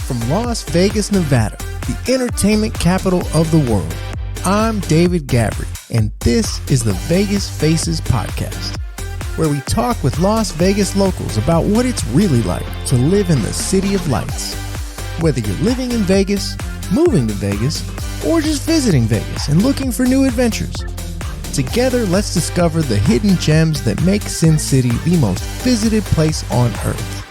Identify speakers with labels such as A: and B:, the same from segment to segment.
A: From Las Vegas, Nevada, the entertainment capital of the world, I'm David Gabbry, and this is the Vegas Faces Podcast, where we talk with Las Vegas locals about what it's really like to live in the City of Lights. Whether you're living in Vegas, moving to Vegas, or just visiting Vegas and looking for new adventures, together let's discover the hidden gems that make Sin City the most visited place on earth.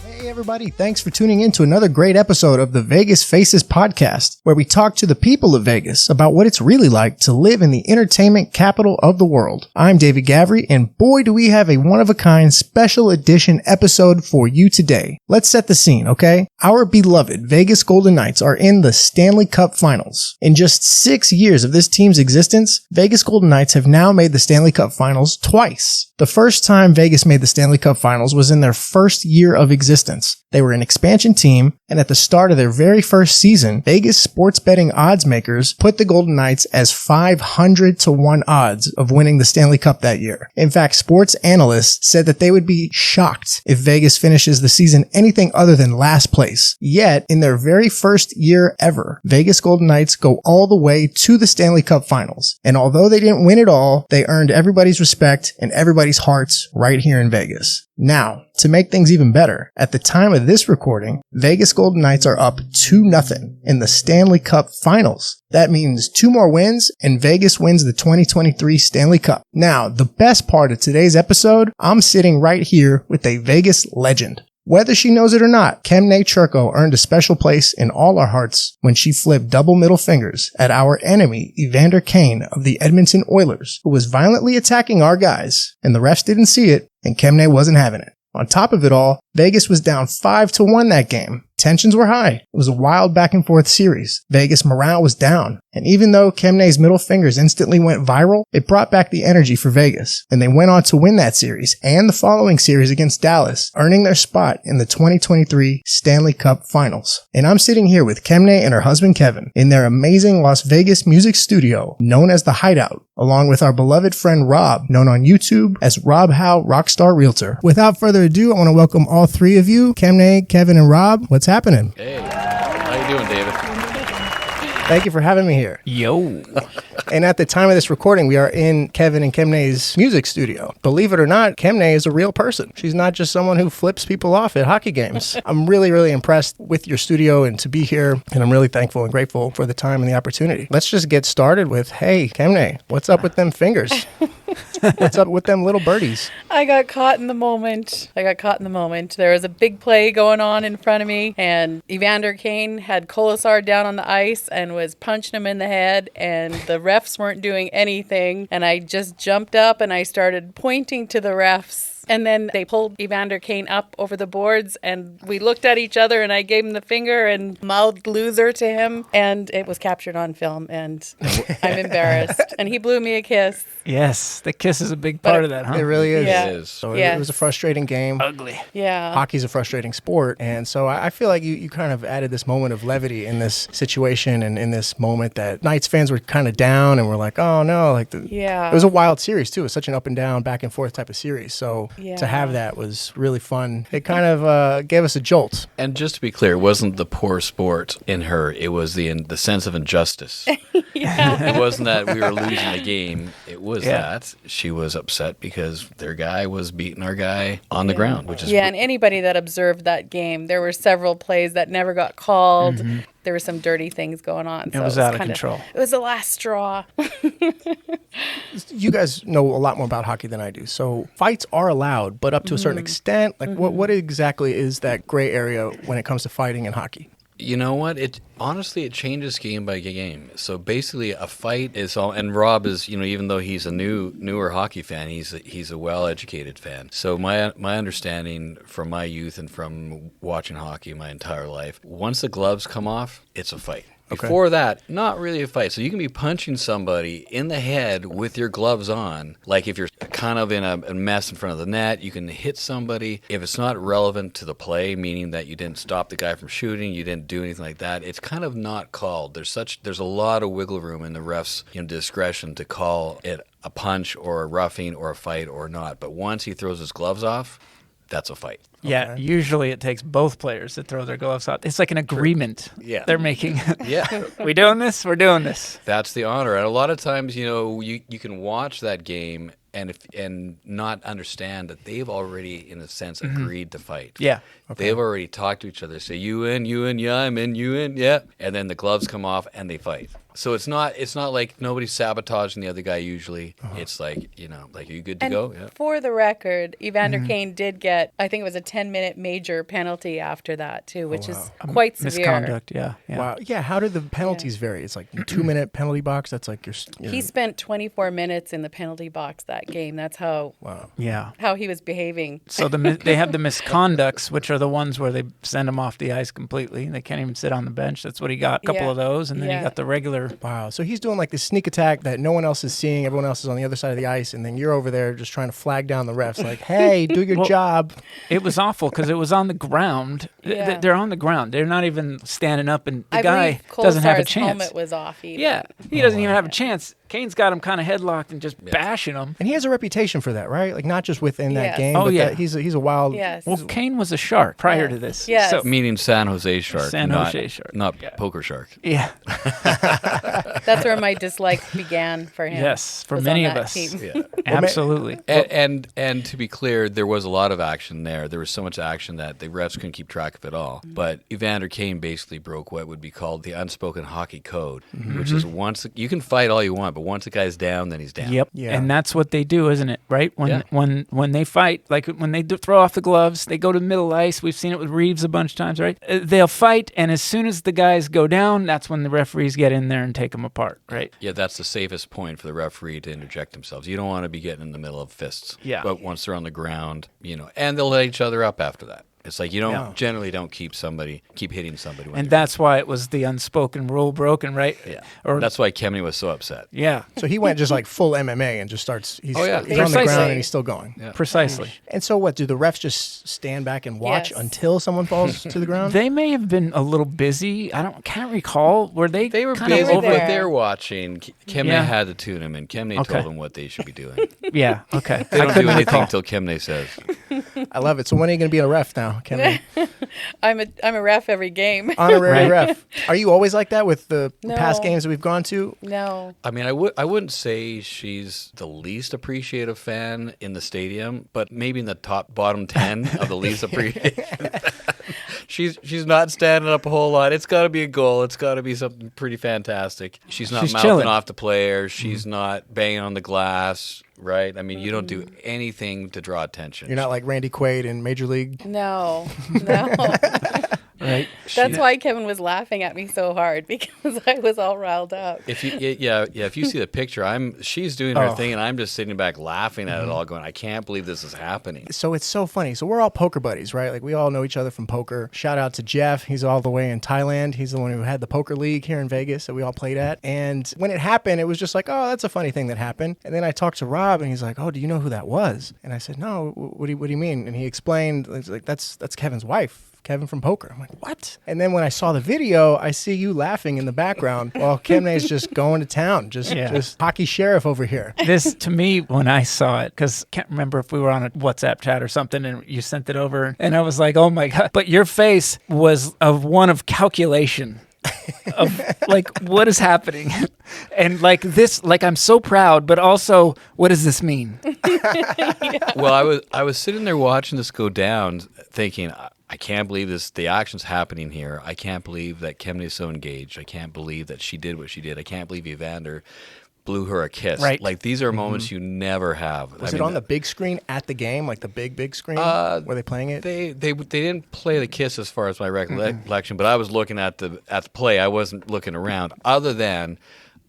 A: Hey everybody, thanks for tuning in to another great episode of the Vegas Faces Podcast, where we talk to the people of Vegas about what it's really like to live in the entertainment capital of the world. I'm David Gavrey, and boy do we have a one-of-a-kind special edition episode for you today. Let's set the scene, okay? Our beloved Vegas Golden Knights are in the Stanley Cup Finals. In just 6 years of this team's existence, Vegas Golden Knights have now made the Stanley Cup Finals twice. The first time Vegas made the Stanley Cup Finals was in their first year of existence. They were an expansion team, and at the start of their very first season, Vegas sports betting odds makers put the Golden Knights as 500-1 odds of winning the Stanley Cup that year. In fact, sports analysts said that they would be shocked if Vegas finishes the season anything other than last place. Yet, in their very first year ever, Vegas Golden Knights go all the way to the Stanley Cup Finals. And although they didn't win it all, they earned everybody's respect and everybody's hearts right here in Vegas. Now, to make things even better, at the time of this recording, Vegas Golden Knights are up 2-0 in the Stanley Cup Finals. That means 2 more wins and Vegas wins the 2023 Stanley Cup. Now, the best part of today's episode, I'm sitting right here with a Vegas legend. Whether she knows it or not, Kemnay Churko earned a special place in all our hearts when she flipped double middle fingers at our enemy, Evander Kane of the Edmonton Oilers, who was violently attacking our guys, and the refs didn't see it, and Kemnay wasn't having it. On top of it all, Vegas was down 5-1 that game. Tensions were high. It was a wild back and forth series. Vegas morale was down. And even though Kemnay's middle fingers instantly went viral, it brought back the energy for Vegas. And they went on to win that series and the following series against Dallas, earning their spot in the 2023 Stanley Cup Finals. And I'm sitting here with Kemnay and her husband Kevin in their amazing Las Vegas music studio known as the Hideout, along with our beloved friend Rob, known on YouTube as Rob Hau Rockstar Realtor. Without further ado, I want to welcome all three of you, Kemnay, Kevin, and Rob. What's happening?
B: Hey, how you doing, David?
A: Thank you for having me here.
C: Yo.
A: And at the time of this recording, we are in Kevin and Kemnay's music studio. Believe it or not, Kemnay is a real person. She's not just someone who flips people off at hockey games. I'm really, really impressed with your studio and to be here. And I'm really thankful and grateful for the time and the opportunity. Let's just get started with, hey, Kemnay, what's up with them fingers? What's up with them little birdies?
D: I got caught in the moment. There was a big play going on in front of me, and Evander Kane had Colasar down on the ice and was punching him in the head, and the refs weren't doing anything. And I just jumped up and I started pointing to the refs. And then they pulled Evander Kane up over the boards, and we looked at each other, and I gave him the finger and mouthed loser to him, and it was captured on film, and I'm embarrassed. And he blew me a kiss.
C: Yes, the kiss is a big part of that, huh?
A: It really is.
D: Yeah.
B: It is.
A: So it was a frustrating game.
C: Ugly.
D: Yeah.
A: Hockey's a frustrating sport, and so I feel like you kind of added this moment of levity in this situation and in this moment that Knights fans were kind of down and were like, oh no, it was a wild series too. It was such an up and down, back and forth type of series. So to have that was really fun. It kind of gave us a jolt.
B: And just to be clear, it wasn't the poor sport in her. It was the sense of injustice. It wasn't that we were losing the game. It was that she was upset because their guy was beating our guy on the ground, which is
D: and anybody that observed that game, there were several plays that never got called. Mm-hmm. There were some dirty things going on.
C: It was out of control.
D: It was the last straw.
A: You guys know a lot more about hockey than I do. So fights are allowed, but up to a certain extent. Like what exactly is that gray area when it comes to fighting in hockey?
B: You know what? It changes game by game. So basically, a fight is all. And Rob is, even though he's a newer hockey fan, he's a well-educated fan. So my understanding from my youth and from watching hockey my entire life, once the gloves come off, it's a fight. Before that, not really a fight. So you can be punching somebody in the head with your gloves on. Like if you're kind of in a mess in front of the net, you can hit somebody. If it's not relevant to the play, meaning that you didn't stop the guy from shooting, you didn't do anything like that, it's kind of not called. There's a lot of wiggle room in the refs' discretion to call it a punch or a roughing or a fight or not. But once he throws his gloves off, that's a fight.
C: Yeah, usually it takes both players to throw their gloves out. It's like an agreement they're making.
B: Yeah.
C: We doing this? We're doing this.
B: That's the honor. And a lot of times, you can watch that game and not understand that they've already, in a sense, agreed to fight.
C: Yeah.
B: Okay. They've already talked to each other. Say, you in, yeah, I'm in, you in, yeah. And then the gloves come off and they fight. So it's not like nobody's sabotaging the other guy usually. It's like, are you good to go? Yeah.
D: For the record, Evander Kane did get, I think it was a 10-minute major penalty after that too, which is quite severe.
C: Misconduct, yeah.
A: Wow. Yeah, how do the penalties vary? It's like a 2-minute penalty box. That's like your
D: He spent 24 minutes in the penalty box that game. That's how how he was behaving.
C: So they have the misconducts, which are the ones where they send him off the ice completely. They can't even sit on the bench. That's what he got, a couple of those. And then he got the regular.
A: Wow. So he's doing like this sneak attack that no one else is seeing. Everyone else is on the other side of the ice. And then you're over there just trying to flag down the refs like, hey, do your job.
C: It was awful because it was on the ground.
D: Yeah.
C: They're on the ground. They're not even standing up. And the
D: I
C: guy
D: believe
C: doesn't have a
D: Kolesar's
C: chance.
D: helmet was off even.
C: Yeah. He doesn't even have a chance. Kane's got him kind of headlocked and just bashing him.
A: And he has a reputation for that, right? Like not just within that game,
C: Oh,
A: but
C: yeah.
A: that he's a wild.
D: Yes.
C: Well, Kane was a shark prior to this.
D: Yes.
C: So,
B: Meaning San Jose Shark.
C: San Jose Shark.
B: Not Poker Shark.
C: yeah.
D: That's where my dislike began for him.
C: Yes, for
D: was
C: many
D: on
C: of
D: that
C: us.
D: team.
B: Yeah.
C: Absolutely.
B: And to be clear, there was a lot of action there. There was so much action that the refs couldn't keep track of it all. But Evander Kane basically broke what would be called the unspoken hockey code, which is once you can fight all you want, but once a guy's down, then he's down.
C: Yep.
A: Yeah.
C: And that's what they do, isn't it? Right? When they fight, like when they throw off the gloves, they go to middle ice. We've seen it with Reeves a bunch of times, right? They'll fight, and as soon as the guys go down, that's when the referees get in there and take them apart, right?
B: Yeah, that's the safest point for the referee to interject themselves. You don't want to be getting in the middle of fists.
C: Yeah.
B: But once they're on the ground, and they'll let each other up after that. It's like you generally don't keep hitting somebody.
C: And that's why it was the unspoken rule broken, right?
B: Yeah.
C: Or
B: that's why Kemnay was so upset.
C: yeah,
A: So he went just like full MMA and just starts. He's on the
C: Precisely.
A: ground and he's still going.
B: Yeah.
C: precisely.
A: And so what? Do the refs just stand back and watch
D: Yes.
A: until someone falls to the ground?
C: They may have been a little busy. Can't recall. Were they?
B: They were
C: kinda
B: busy,
C: over?
B: but they were watching. Kemnay
C: Yeah.
B: had to tune him, and Kemnay
C: Okay.
B: told them what they should be doing.
C: Yeah. Okay.
B: They
C: I
B: don't
C: couldn't
B: do anything
C: recall.
B: until Kemnay says.
A: I love it. So when are you going to be a ref now, Kevin?
D: I'm a ref every game.
A: Honorary
C: Right.
A: ref. Are you always like that with the
D: No.
A: past games that we've gone to?
D: No.
B: I mean, I wouldn't say she's the least appreciative fan in the stadium, but maybe in the bottom 10 of the least appreciative. She's not standing up a whole lot. It's got to be a goal. It's got to be something pretty fantastic. She's not mouthing
C: chilling.
B: off the players. She's not banging on the glass, right? I mean, you don't do anything to draw attention.
A: You're not like Randy Quaid in Major League.
D: No.
C: Right.
D: That's why Kevin was laughing at me so hard because I was all riled up.
B: If you if you see the picture, she's doing her thing and I'm just sitting back laughing at it all, going, I can't believe this is happening.
A: So it's so funny. So we're all poker buddies, right? Like we all know each other from poker. Shout out to Jeff. He's all the way in Thailand. He's the one who had the poker league here in Vegas that we all played at. And when it happened, it was just like, oh, that's a funny thing that happened. And then I talked to Rob and he's like, oh, do you know who that was? And I said, no, what do you mean? And he explained, like, that's Kevin's wife. Kevin from poker. I'm like, what? And then when I saw the video, I see you laughing in the background while Kemnay's just going to town, just hockey sheriff over here.
C: This, to me, when I saw it, because I can't remember if we were on a WhatsApp chat or something and you sent it over, and I was like, oh my God. But your face was of one of calculation. Of like, what is happening? And like this, like I'm so proud, but also, what does this mean?
B: Well, I was sitting there watching this go down, thinking, I can't believe this. The action's happening here. I can't believe that Kemnay is so engaged. I can't believe that she did what she did. I can't believe Evander blew her a kiss.
C: Right.
B: Like these are moments you never have.
A: Was it on the big screen at the game, like the big screen? Were they playing it?
B: They didn't play the kiss as far as my recollection, but I was looking at the play. I wasn't looking around. Other than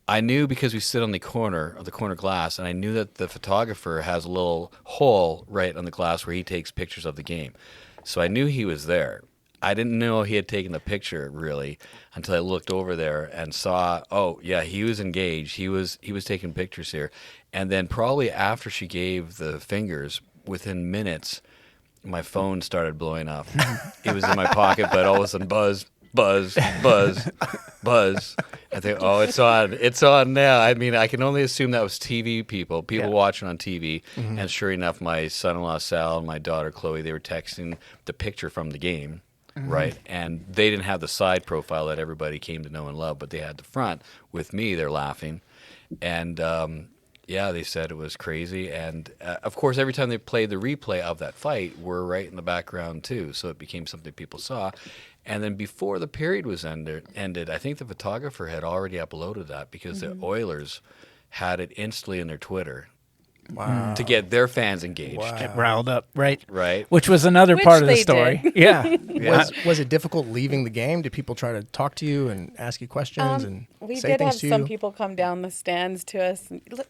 B: I knew, because we sit on the corner of the corner glass, and I knew that the photographer has a little hole right on the glass where he takes pictures of the game. So I knew he was there. I didn't know he had taken the picture really until I looked over there and saw, oh yeah, he was engaged. He was taking pictures here. And then probably after she gave the fingers, within minutes, my phone started blowing up. It was in my pocket, but all of a sudden buzz. buzz, buzz, buzz. I think, oh, it's on now. I mean, I can only assume that was TV people watching on TV. And sure enough, my son-in-law Sal and my daughter Chloe, they were texting the picture from the game, right? And they didn't have the side profile that everybody came to know and love, but they had the front. With me, they're laughing. And yeah, they said it was crazy. And of course, every time they played the replay of that fight, we're right in the background too. So it became something people saw. And then before the period was ended, I think the photographer had already uploaded that because the Oilers had it instantly in their Twitter to get their fans engaged.
C: Get riled up, right?
B: Right.
C: Which was another part of the story.
D: Did.
C: Yeah.
A: Was it difficult leaving the game? Did people try to talk to you and ask you questions and
D: We
A: say
D: did
A: things
D: have
A: to
D: some
A: you?
D: people come down the stands to us and look,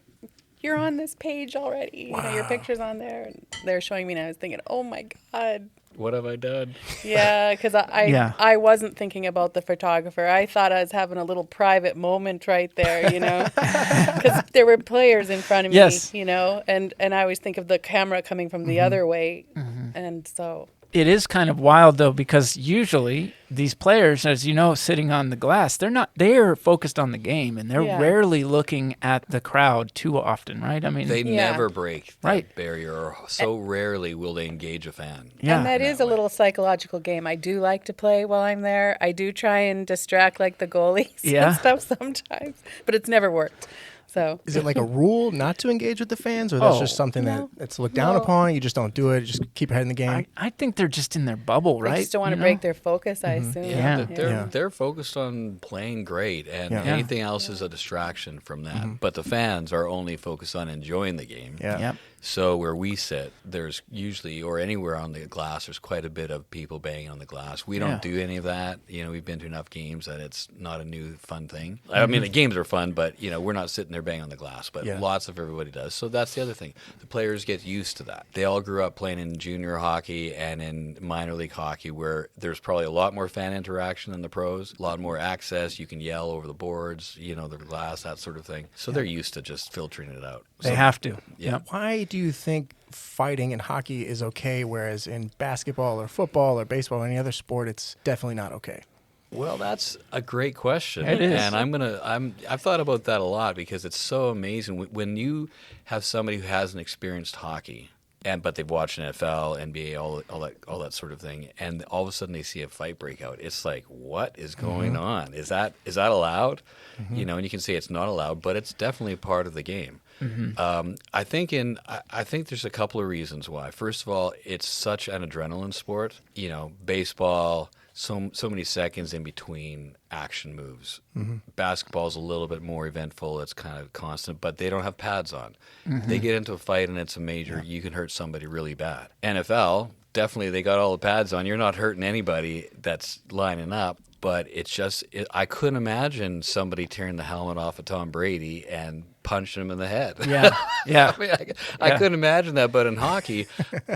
D: you're on this page already. You know, your picture's on there. And they're showing me, and I was thinking, oh my God.
B: What have I done?
D: Yeah, because I wasn't thinking about the photographer. I thought I was having a little private moment right there, you know, because there were players in front of me, you know, and I always think of the camera coming from the other way. And so
C: It is kind of wild, though, because usually these players, as you know, sitting on the glass, they're focused on the game, and they're rarely looking at the crowd too often, right? I mean,
B: they never break that
C: Right.
B: barrier, or so rarely will they engage a fan.
C: Yeah.
D: And that is a little psychological game. I do like to play while I'm there. I do try and distract like the goalies and stuff sometimes, but it's never worked. So
A: Is it like a rule not to engage with the fans, or that's just something that's looked down upon? You just don't do it. Just keep your head in the game.
C: I think they're just in their bubble, right?
D: they just don't want to break their focus, I assume.
B: They're focused on playing great, and anything else is a distraction from that. But the fans are only focused on enjoying the game.
C: Yep.
B: So where we sit, there's usually, or anywhere on the glass, there's quite a bit of people banging on the glass. We don't do any of that. You know, we've been to enough games that it's not a new fun thing. I mean, the games are fun, but, you know, we're not sitting there banging on the glass. But lots of everybody does. So that's the other thing. The players get used to that. They all grew up playing in junior hockey and in minor league hockey, where there's probably a lot more fan interaction than the pros, a lot more access. You can yell over the boards, you know, the glass, that sort of thing. So they're used to just filtering it out.
C: They have to.
B: Yeah.
A: Why do you think fighting in hockey is okay, whereas in basketball or football or baseball or any other sport, it's definitely not okay?
B: Well, that's a great question.
C: It is.
B: And I've thought about that a lot because it's so amazing when you have somebody who hasn't experienced hockey, but they've watched NFL, NBA, all that sort of thing, and all of a sudden they see a fight break out. It's like, what is going on? Is that allowed? You know, and you can say it's not allowed, but it's definitely part of the game. I think there's a couple of reasons why. First of all, it's such an adrenaline sport. You know, baseball, so many seconds in between action moves. Basketball's a little bit more eventful. It's kind of constant, but they don't have pads on. They get into a fight and it's a major. You can hurt somebody really bad. NFL, definitely they got all the pads on. You're not hurting anybody that's lining up. But it's just, I couldn't imagine somebody tearing the helmet off of Tom Brady and punching him in the head.
C: Yeah.
B: I mean, I couldn't imagine that. But in hockey,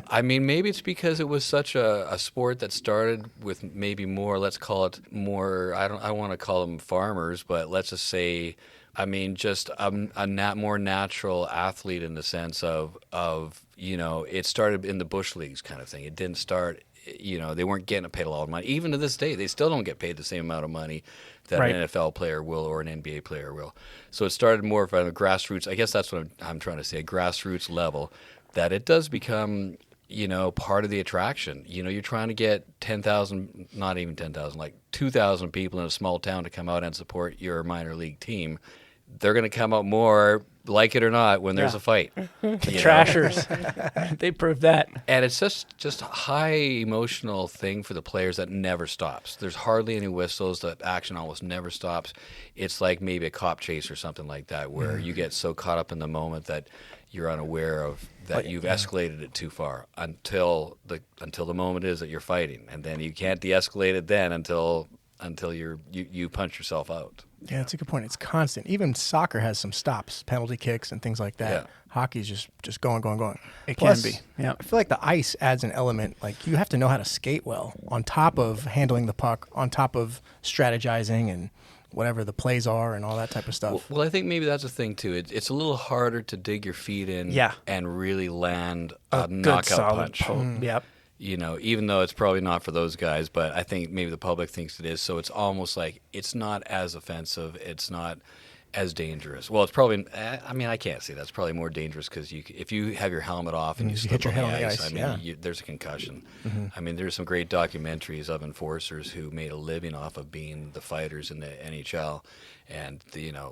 B: I mean, maybe it's because it was such a sport that started with maybe more, let's call it more, I want to call them farmers, but let's just say, I mean, just a more natural athlete in the sense of, you know, it started in the bush leagues kind of thing. It didn't start, you know, they weren't getting paid a lot of money. Even to this day, they still don't get paid the same amount of money that an NFL player will or an NBA player will. So it started more from a grassroots, I guess that's what I'm trying to say, a grassroots level, that it does become, you know, part of the attraction. You know, you're trying to get 10,000, not even 10,000, like 2,000 people in a small town to come out and support your minor league team. They're going to come out more, like it or not, when there's a fight.
C: Trashers. They proved that.
B: And it's just a high emotional thing for the players that never stops. There's hardly any whistles. The action almost never stops. It's like maybe a cop chase or something like that, where you get so caught up in the moment that you're unaware of that you've escalated it too far until the moment is that you're fighting, and then you can't de-escalate it then until you punch yourself out.
A: Yeah, that's a good point. It's constant. Even soccer has some stops, penalty kicks and things like that.
B: Yeah.
A: Hockey's just going.
C: It
A: Plus,
C: can be. Yeah.
A: I feel like the ice adds an element. Like, you have to know how to skate well on top of handling the puck, on top of strategizing and whatever the plays are and all that type of stuff.
B: Well, I think maybe that's a thing too. It's a little harder to dig your feet in and really land a
C: Good
B: knockout
C: solid
B: punch.
C: Yep.
B: even though it's probably not for those guys, but I think maybe the public thinks it is. So it's almost like it's not as offensive. It's not as dangerous. Well, it's probably, I can't say that's probably more dangerous because if you have your helmet off and you slip
A: hit your
B: on
A: head
B: the
A: on the
B: ice,
A: ice,
B: there's a concussion. There's some great documentaries of enforcers who made a living off of being the fighters in the NHL, and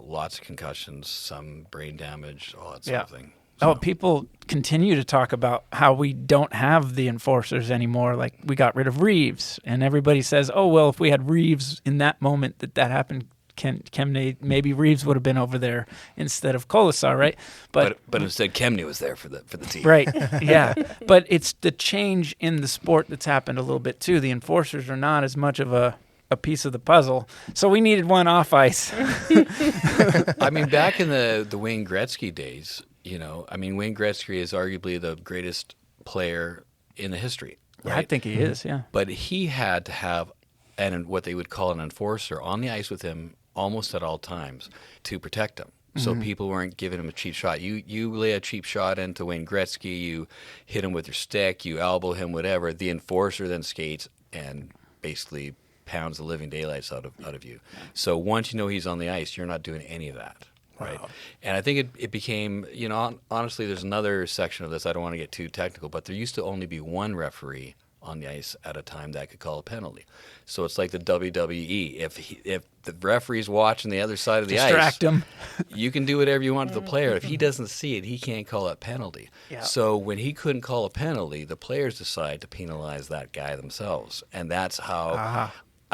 B: lots of concussions, some brain damage, all that sort of thing.
C: Oh, people continue to talk about how we don't have the enforcers anymore. Like, we got rid of Reeves, and everybody says, oh, well, if we had Reeves in that moment that happened, Kemnay, maybe Reeves would have been over there instead of Kolesar, right?
B: But instead, Kemnay was there for the team.
C: Right, yeah. But it's the change in the sport that's happened a little bit, too. The enforcers are not as much of a piece of the puzzle. So we needed one off ice.
B: Back in the Wayne Gretzky days, Wayne Gretzky is arguably the greatest player in the history. Right?
C: I think he is, yeah.
B: But he had to have what they would call an enforcer on the ice with him almost at all times to protect him. So people weren't giving him a cheap shot. You lay a cheap shot into Wayne Gretzky, you hit him with your stick, you elbow him, whatever. The enforcer then skates and basically pounds the living daylights out of you. So once you know he's on the ice, you're not doing any of that. Right. Wow. And I think it became, honestly, there's another section of this. I don't want to get too technical, but there used to only be one referee on the ice at a time that could call a penalty. So it's like the WWE. If the referee's watching the other side of the ice,
C: distract him.
B: You can do whatever you want to the player. If he doesn't see it, he can't call a penalty. Yeah. So when he couldn't call a penalty, the players decide to penalize that guy themselves. And that's how...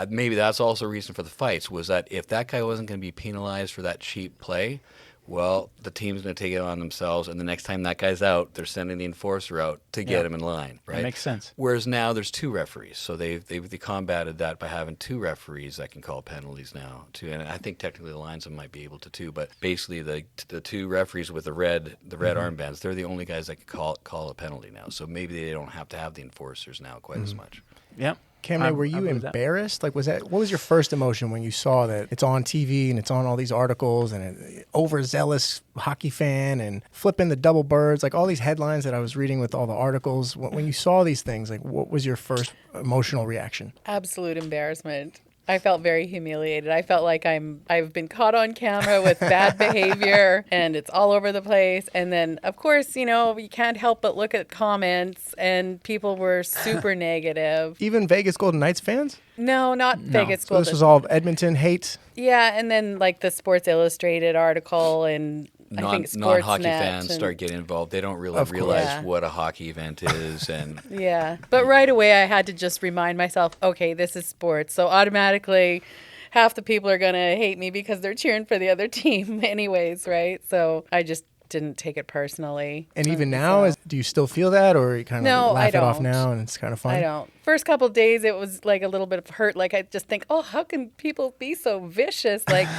B: maybe that's also a reason for the fights, was that if that guy wasn't going to be penalized for that cheap play, well, the team's going to take it on themselves, and the next time that guy's out, they're sending the enforcer out to get him in line, right?
C: That makes sense.
B: Whereas now there's two referees, so they combated that by having two referees that can call penalties now, too. And I think technically the linesman might be able to too, but basically the two referees with the red armbands, they're the only guys that can call a penalty now. So maybe they don't have to have the enforcers now quite as much.
C: Yep.
A: Kemnay, were you embarrassed? Like, what was your first emotion when you saw that it's on TV and it's on all these articles and an overzealous hockey fan and flipping the double birds, like all these headlines that I was reading with all the articles? When you saw these things, like, what was your first emotional reaction?
D: Absolute embarrassment. I felt very humiliated. I felt like I've been caught on camera with bad behavior and it's all over the place. And then, of course, you can't help but look at comments, and people were super negative.
A: Even Vegas Golden Knights fans?
D: No, not Vegas Golden.
A: So this was all Edmonton hate?
D: Yeah, and then like the Sports Illustrated article and I think
B: non-hockey fans start getting involved. They don't really realize what a hockey event is. And
D: yeah, but right away I had to just remind myself, okay, this is sports. So automatically half the people are going to hate me because they're cheering for the other team anyways, right? So I just didn't take it personally.
A: And even now, do you still feel that, or you kind of laugh it off now and it's kind of fun?
D: I don't. First couple of days, it was like a little bit of hurt. Like, I just think, oh, how can people be so vicious? Like,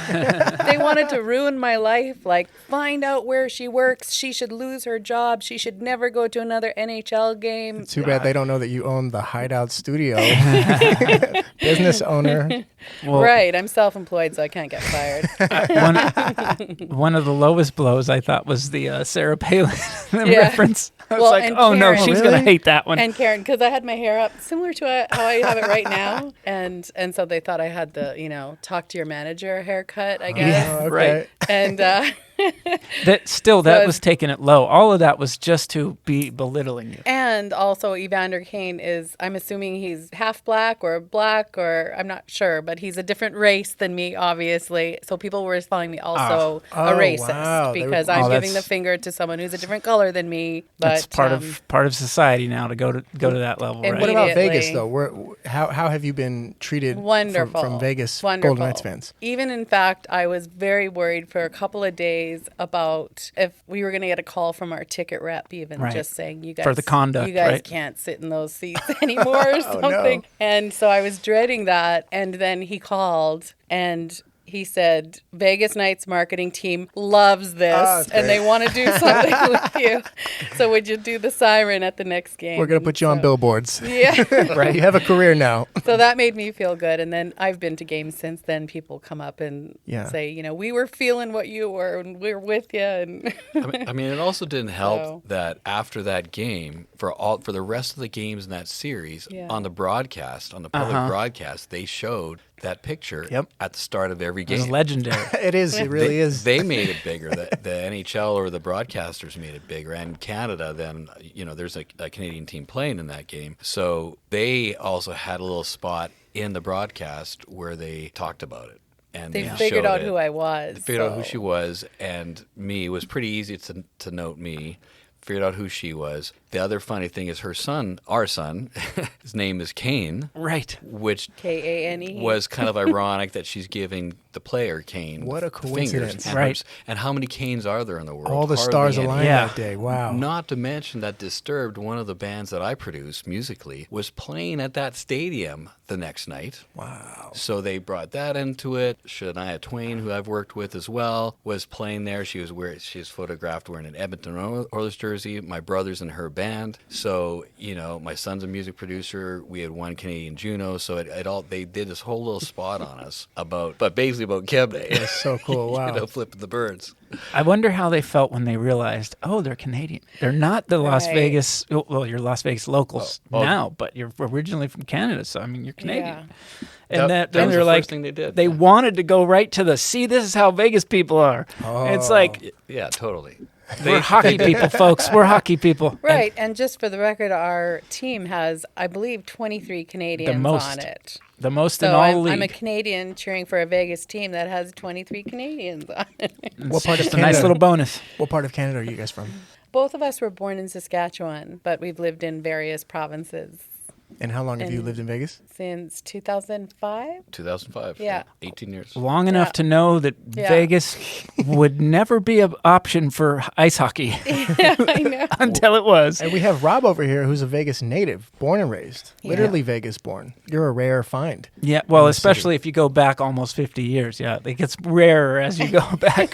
D: they wanted to ruin my life. Like, find out where she works. She should lose her job. She should never go to another NHL game.
A: It's too bad they don't know that you own the Hideout studio. Business owner.
C: Well,
D: right. I'm self-employed, so I can't get fired.
C: One of the lowest blows I thought was the Sarah Palin reference. I was like, oh, Karen, no, she's going to hate that one.
D: And Karen, because I had my hair up similar to how I have it right now. And so they thought I had the, talk to your manager haircut, I guess.
A: Oh, okay.
C: Right.
D: And
C: that was taking it low. All of that was just to be belittling you.
D: And also Evander Kane I'm assuming he's half black, or I'm not sure, but he's a different race than me, obviously. So people were calling me also a racist because I'm giving the finger to someone who's a different color than me. But
C: that's part of society now to go to that level. Right?
A: What about Vegas though? How have you been treated?
D: Wonderful
A: from Vegas Golden Knights fans?
D: Even in fact, I was very worried for a couple of days about if we were going to get a call from our ticket rep, even just saying, you guys,
C: for the conduct,
D: you guys can't sit in those seats anymore or something. No. And so I was dreading that. And then he called and he said, Vegas Knights marketing team loves this,
A: that's
D: and
A: great.
D: they want to do something with you. So would you do the siren at the next game?
A: We're going to put you on billboards.
D: Yeah.
A: Right? You have a career now.
D: So that made me feel good. And then I've been to games since then. People come up and say, you know, we were feeling what you were, and we're with you. And
B: I mean, it also didn't help
D: So-
B: that after that game, for the rest of the games in that series, on the broadcast, on the public broadcast, they showed that picture at the start of every
C: It was
B: game.
C: legendary.
A: It is. It really is.
B: They made it bigger. The NHL or the broadcasters made it bigger. And Canada, then, you know, there's a Canadian team playing in that game. So they also had a little spot in the broadcast where they talked about it. And
D: they figured
B: showed
D: out
B: it.
D: who I was.
B: They figured out who she was, and me. It was pretty easy to note me. Figured out who she was. The other funny thing is her son, our son, his name is Kane.
C: Right.
B: Which
D: Kane.
B: was kind of ironic that she's giving the player Kane
A: What a
B: the fingers.
A: coincidence.
B: And
C: Right.
B: and how many Kanes are there in the world?
A: All the
B: Hardly
A: stars
B: any.
A: aligned
C: Yeah.
A: that day. Wow.
B: Not to mention that Disturbed, one of the bands that I produce musically, was playing at that stadium the next night.
A: Wow.
B: So they brought that into it. Shania Twain, who I've worked with as well, was playing there. She was photographed wearing an Edmonton Oilers jersey. My brother's in her band. So, you know, my son's a music producer. We had one Canadian Juno. So they did this whole little spot on us basically about Kemnay.
A: That's so cool. Wow.
B: You know, flipping the birds.
C: I wonder how they felt when they realized, oh, they're Canadian. They're not the Las
D: Right.
C: Vegas, well, you're Las Vegas locals
B: Oh,
C: now, but you're originally from Canada, so I mean, you're Canadian.
D: Yeah.
C: And
B: That
C: then
B: was
C: they're
B: the
C: like,
B: first thing they did.
C: they wanted to go right to see, this is how Vegas people are. It's like,
B: Yeah, totally.
C: we're hockey people, folks. We're hockey people.
D: Right. And just for the record, our team has, I believe, 23 Canadians
C: most.
D: on it.
C: The most in
D: So
C: all
D: I'm a
C: league.
D: Canadian cheering for a Vegas team that has 23 Canadians on it.
A: What part of
C: Just a nice
A: Canada?
C: little bonus.
A: What part of Canada are you guys from?
D: Both of us were born in Saskatchewan, but we've lived in various provinces
A: And how long have you
D: And-
A: lived in Vegas?
D: since 2005.
B: 2005.
C: Yeah.
B: 18 years.
C: Long enough
D: Yeah.
C: to know that
D: Yeah.
C: Vegas would never be an option for ice hockey
D: Yeah, I know.
C: until it was.
A: And we have Rob over here, who's a Vegas native, born and raised, literally Vegas born. You're a rare find.
C: Yeah, well,
A: the
C: especially if you go back almost 50 years. Yeah, it gets rarer as you go back.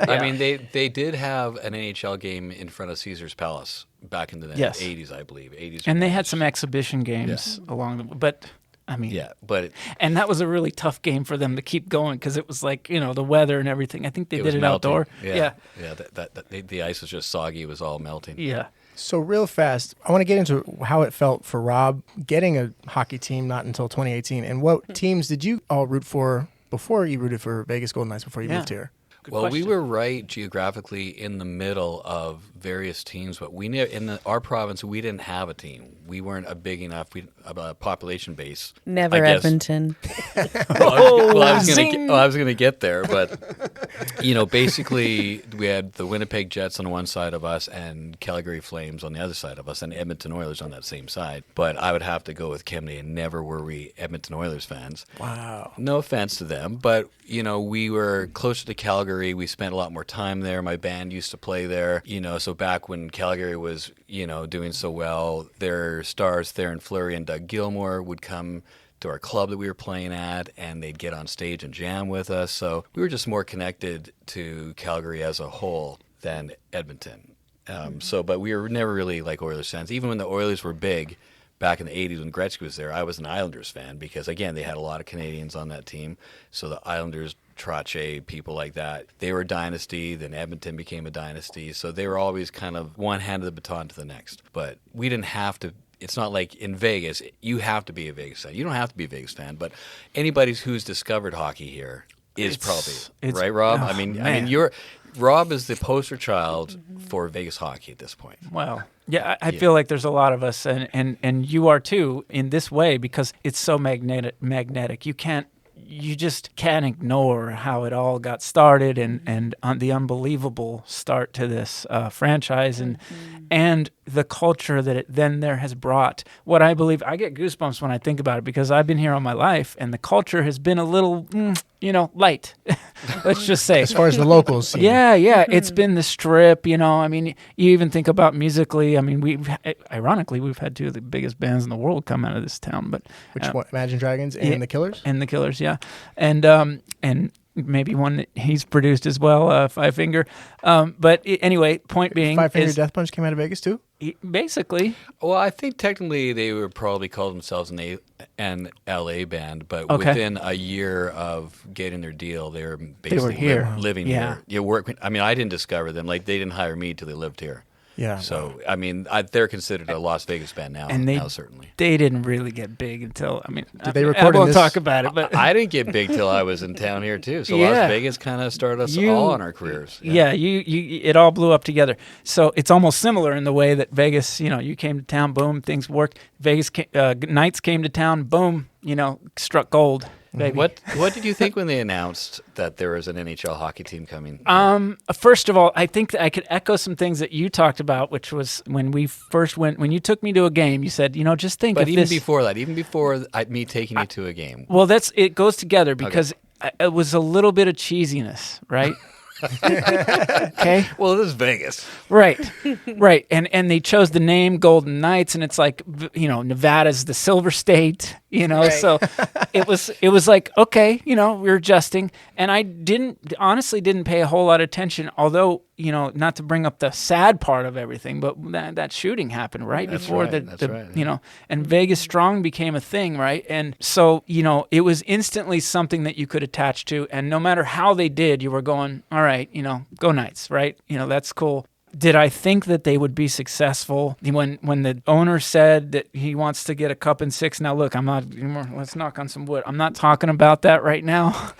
B: I mean, they did have an NHL game in front of Caesar's Palace back in the
C: Yes.
B: 80s, I believe. 80s.
C: And they had some exhibition games along the but I mean,
B: Yeah, but
C: and that was a really tough game for them to keep going because it was like, you know, the weather and everything. I think they
B: it
C: did
B: was
C: it
B: melting.
C: outdoor.
B: Yeah. The ice was just soggy. It was all melting.
C: Yeah.
A: So real fast, I want to get into how it felt for Rob getting a hockey team not until 2018. And what teams did you all root for before you rooted for Vegas Golden Knights before you
C: Yeah.
A: moved here?
C: Good
B: Well, we
C: question.
B: were right geographically in the middle of various teams, but we in our province we didn't have a team. We weren't a big enough population base.
D: Never
B: I guess.
D: Edmonton.
B: I was gonna get there, but you know, basically we had the Winnipeg Jets on one side of us and Calgary Flames on the other side of us, and Edmonton Oilers on that same side. But I would have to go with Kemnay, and never were we Edmonton Oilers fans.
A: Wow.
B: No offense to them, but you know, we were closer to Calgary. We spent a lot more time there. My band used to play there, you know, so back when Calgary was, you know, doing so well, their stars, Theron Fleury and Doug Gilmour, would come to our club that we were playing at, and they'd get on stage and jam with us. So we were just more connected to Calgary as a whole than Edmonton. But we were never really like Oilers fans. Even when the Oilers were big back in the 80s when Gretzky was there, I was an Islanders fan because, again, they had a lot of Canadians on that team. So the Islanders, Trottier, people like that, they were a dynasty. Then Edmonton became a dynasty. So they were always kind of one hand of the baton to the next. But we didn't have to. It's not like in Vegas, you have to be a Vegas fan. You don't have to be a Vegas fan, but anybody who's discovered hockey here is probably right, Rob.
C: Oh,
B: I mean,
C: man.
B: Rob is the poster child for Vegas hockey at this point.
C: Well, yeah, I feel like there's a lot of us, and you are too, in this way, because it's so magnetic. You just can't ignore how it all got started and on the unbelievable start to this franchise. and the culture that it then there has brought. What I believe, I get goosebumps when I think about it because I've been here all my life, and the culture has been a little, light. Let's just say.
A: As far as the locals scene.
C: Yeah. It's been the Strip, I mean, you even think about musically. I mean, ironically, we've had two of the biggest bands in the world come out of this town. But
A: Which one? Imagine Dragons and the Killers?
C: And the Killers, yeah. And maybe one that he's produced as well, Five Finger. But anyway, point being,
A: Five Finger Death Punch came out of Vegas too?
C: Basically.
B: Well, I think technically they would probably call themselves an LA band, but within a year of getting their deal, they were basically living here. I mean, I didn't discover them. Like, they didn't hire me till they lived here.
A: Yeah.
B: So, I mean, they're considered a Las Vegas band now, now certainly.
C: They didn't really get big until,
A: Did they record
C: I won't talk about it, but
B: I didn't get big till I was in town here, too. So Las Vegas kind of started us all on our careers.
C: Yeah, it all blew up together. So it's almost similar in the way that Vegas, you came to town, boom, things worked. Vegas Knights came to town, boom, struck gold. Baby.
B: What did you think when they announced that there was an NHL hockey team coming?
C: First of all, I think that I could echo some things that you talked about, which was when we first when you took me to a game, you said, just think.
B: But even before me taking you to a game.
C: Well, it goes together because it was a little bit of cheesiness, right? Okay.
B: Well, this is Vegas.
C: Right. And they chose the name Golden Knights, and it's like, Nevada's the Silver State,
D: Right.
C: So it was like, okay, we're adjusting. And I honestly didn't pay a whole lot of attention, although, not to bring up the sad part of everything, but that shooting happened before and Vegas Strong became a thing, right? And so, it was instantly something that you could attach to, and no matter how they did, you were going, all right, go Knights, right? That's cool. Did I think that they would be successful when the owner said that he wants to get a cup and six? Now, look, let's knock on some wood. I'm not talking about that right now.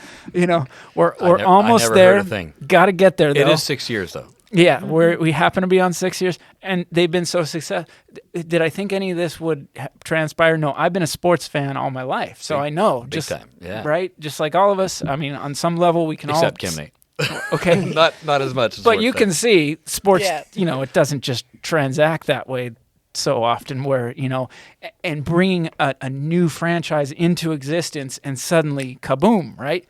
C: We're almost there. Got to get there, though.
B: It is 6 years, though.
C: Yeah, we happen to be on 6 years, and they've been so successful. Did I think any of this would transpire? No, I've been a sports fan all my life, so I know.
B: Big time, yeah.
C: Right? Just like all of us. I mean, on some level, we can
B: Except Kemnay.
C: Okay.
B: not as much as
C: but you can see sports,
D: Yeah.
C: It doesn't just transact that way so often where, and bringing a new franchise into existence and suddenly kaboom, right?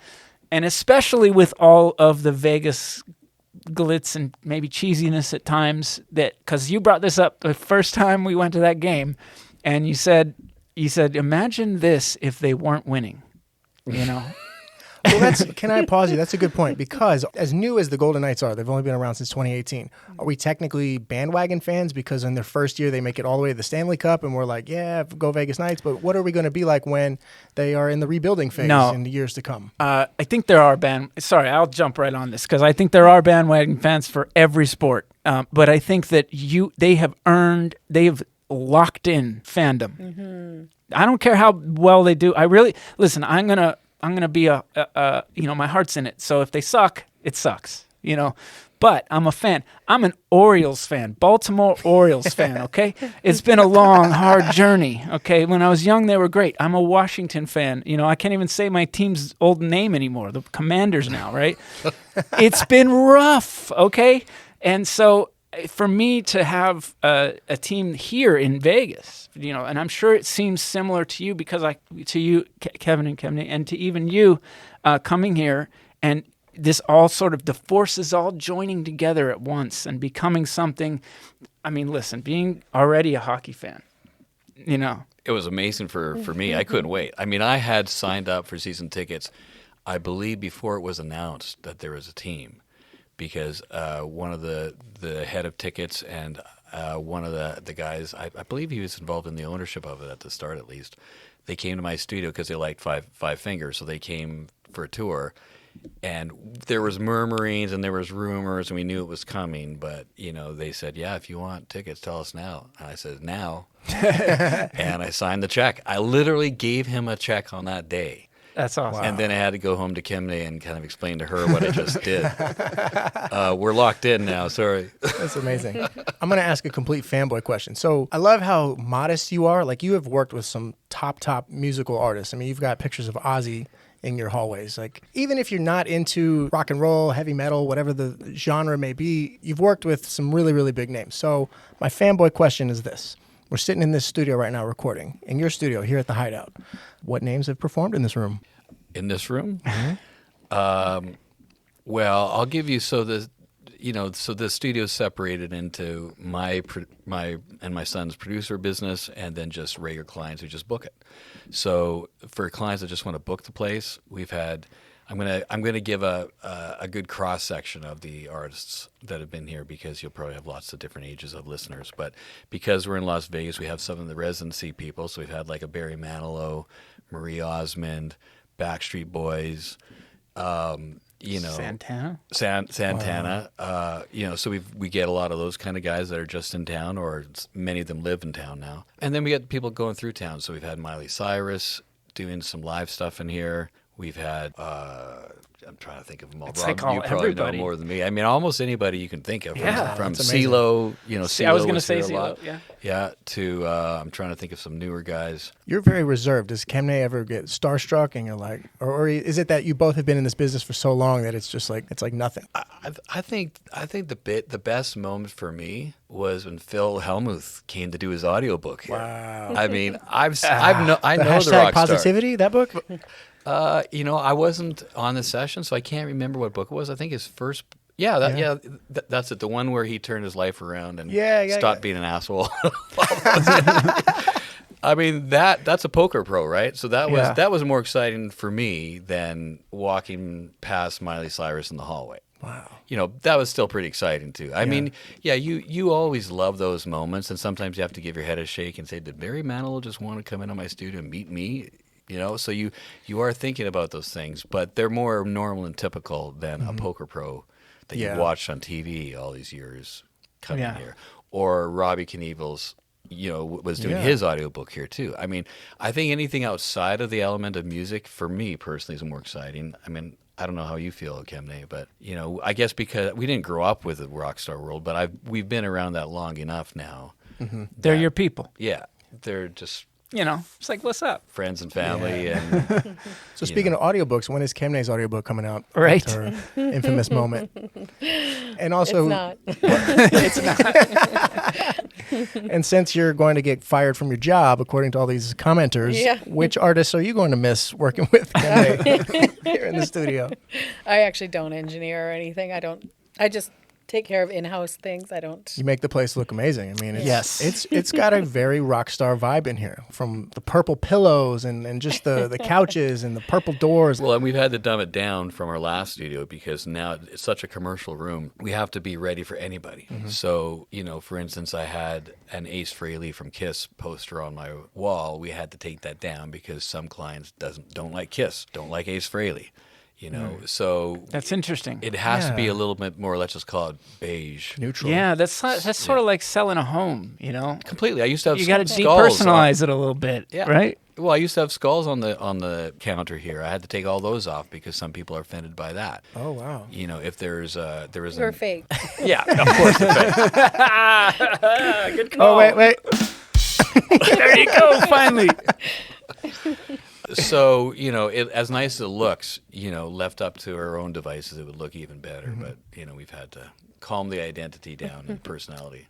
C: And especially with all of the Vegas glitz and maybe cheesiness at times because you brought this up the first time we went to that game and you said, imagine this if they weren't winning,
A: Well, can I pause you? That's a good point because as new as the Golden Knights are, they've only been around since 2018. Are we technically bandwagon fans because in their first year they make it all the way to the Stanley Cup and we're like, yeah, go Vegas Knights, but what are we going to be like when they are in the rebuilding phase in the years to come?
C: I think there are sorry, I'll jump right on this because I think there are bandwagon fans for every sport, but I think that they have locked in fandom. Mm-hmm. I don't care how well they do. Listen, I'm gonna be my heart's in it. So if they suck, it sucks, But I'm a fan. I'm an Orioles fan, Baltimore Orioles fan, okay? It's been a long, hard journey, okay? When I was young, they were great. I'm a Washington fan. I can't even say my team's old name anymore. The Commanders now, right? It's been rough, okay? And so for me to have a team here in Vegas, and I'm sure it seems similar to you because to you, Kevin and Kemnay, and to even you coming here, and this all sort of the forces all joining together at once and becoming something. I mean, listen, being already a hockey fan,
B: It was amazing for me. I couldn't wait. I mean, I had signed up for season tickets, I believe, before it was announced that there was a team. Because one of the head of tickets and one of the guys, I believe he was involved in the ownership of it at the start at least, they came to my studio because they liked Five Fingers, so they came for a tour. And there was murmurings and there was rumors and we knew it was coming, but, they said, yeah, if you want tickets, tell us now. And I said, now. And I signed the check. I literally gave him a check on that day.
C: That's awesome.
B: And then I had to go home to Kemnay and kind of explain to her what I just did. We're locked in now. Sorry.
A: That's amazing. I'm going to ask a complete fanboy question. So I love how modest you are. Like, you have worked with some top musical artists. I mean, you've got pictures of Ozzy in your hallways. Like, even if you're not into rock and roll, heavy metal, whatever the genre may be, you've worked with some really, really big names. So my fanboy question is this. We're sitting in this studio right now recording, in your studio here at the Hideout. What names have performed in this room?
B: In this room? Well, I'll give you, so the studio's separated into my and my son's producer business, and then just regular clients who just book it. So for clients that just want to book the place, we've had, I'm gonna give a good cross section of the artists that have been here, because you'll probably have lots of different ages of listeners. But because we're in Las Vegas, we have some of the residency people. So we've had like a Barry Manilow, Marie Osmond, Backstreet Boys.
C: Santana.
B: Santana. Wow. So we get a lot of those kind of guys that are just in town, or many of them live in town now. And then we get people going through town. So we've had Miley Cyrus doing some live stuff in here. We've had, I'm trying to think of them all.
C: It's
B: Rob,
C: like all
B: you probably
C: everybody.
B: know more than me. I mean, almost anybody you can think of.
C: Yeah,
B: From
A: that's amazing.
B: CeeLo,
C: I was going to say
B: here a lot.
C: CeeLo, yeah.
B: Yeah, to, I'm trying to think of some newer guys.
A: You're very reserved. Does Kemnay ever get starstruck and you're like, or is it that you both have been in this business for so long that it's just like, it's like nothing?
B: I think the best moment for me was when Phil Hellmuth came to do his audiobook here.
A: Wow.
B: I mean, I know
A: the
B: the
A: hashtag
B: rock
A: positivity, that book?
B: I wasn't on the session, so I can't remember what book it was. I think his first. That's it. The one where he turned his life around and stopped being an asshole. I mean, that's a poker pro, right? So that was more exciting for me than walking past Miley Cyrus in the hallway.
A: Wow.
B: That was still pretty exciting too. I mean, you always love those moments, and sometimes you have to give your head a shake and say, did Barry Manilow just want to come into my studio and meet me? So you are thinking about those things, but they're more normal and typical than a poker pro that you watched on TV all these years coming here. Or Robbie Knievel's, was doing his audiobook here too. I mean, I think anything outside of the element of music, for me personally, is more exciting. I mean, I don't know how you feel, Kemnay, but, I guess because we didn't grow up with the Rockstar world, but we've been around that long enough now.
C: Mm-hmm. They're your people.
B: Yeah. They're just...
C: it's like, what's up?
B: Friends and family. And
A: So speaking of audiobooks, when is Kemnay's audiobook coming out?
C: Right.
A: That's her infamous moment. And also,
D: It's not.
A: It's not. And since you're going to get fired from your job, according to all these commenters, which artists are you going to miss working with Kemnay here in the studio?
D: I actually don't engineer or anything. I just take care of in-house things. I don't.
A: You make the place look amazing. I mean,
C: Yes.
A: it's got a very rock star vibe in here, from the purple pillows and just the couches and the purple doors.
B: Well, and we've had to dumb it down from our last studio because now it's such a commercial room. We have to be ready for anybody. Mm-hmm. So, for instance, I had an Ace Frehley from Kiss poster on my wall. We had to take that down because some clients don't like Kiss, don't like Ace Frehley. So
C: That's interesting.
B: it has to be a little bit more, let's just call it beige.
A: Neutral.
C: Yeah, that's sort of like selling a home,
B: Completely. I used to have
C: You got to
B: skulls
C: depersonalize it a little bit, right?
B: Well, I used to have skulls on the counter here. I had to take all those off because some people are offended by that.
A: Oh, wow.
B: If there is
D: They're fake.
B: Yeah, of course they're fake.
C: Good call.
A: Oh, wait.
C: There you go, finally.
B: So, as nice as it looks, left up to our own devices, it would look even better. Mm-hmm. But, we've had to calm the identity down and personality.